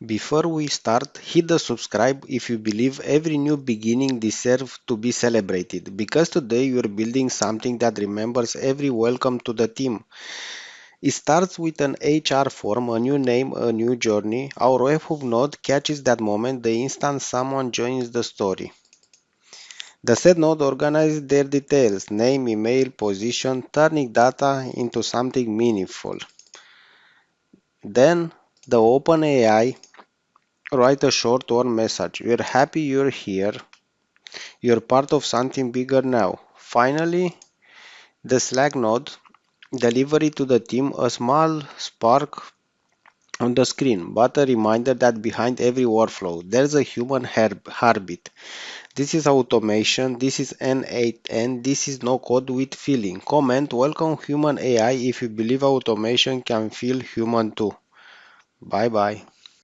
Before we start, hit the subscribe if you believe every new beginning deserves to be celebrated, because today you're building something that remembers every welcome to the team. It starts with an HR form, a new name, a new journey. Our webhook node catches that moment the instant someone joins the story. The set node organizes their details, name, email, position, turning data into something meaningful. Then the OpenAI write a short warm message. We're happy you're here. You're part of something bigger now. Finally, the Slack node delivery to the team, a small spark on the screen, but a reminder that behind every workflow, there's a human heartbeat. This is automation, this is n8n, this is no code with feeling. Comment, welcome human AI if you believe automation can feel human too. Bye bye.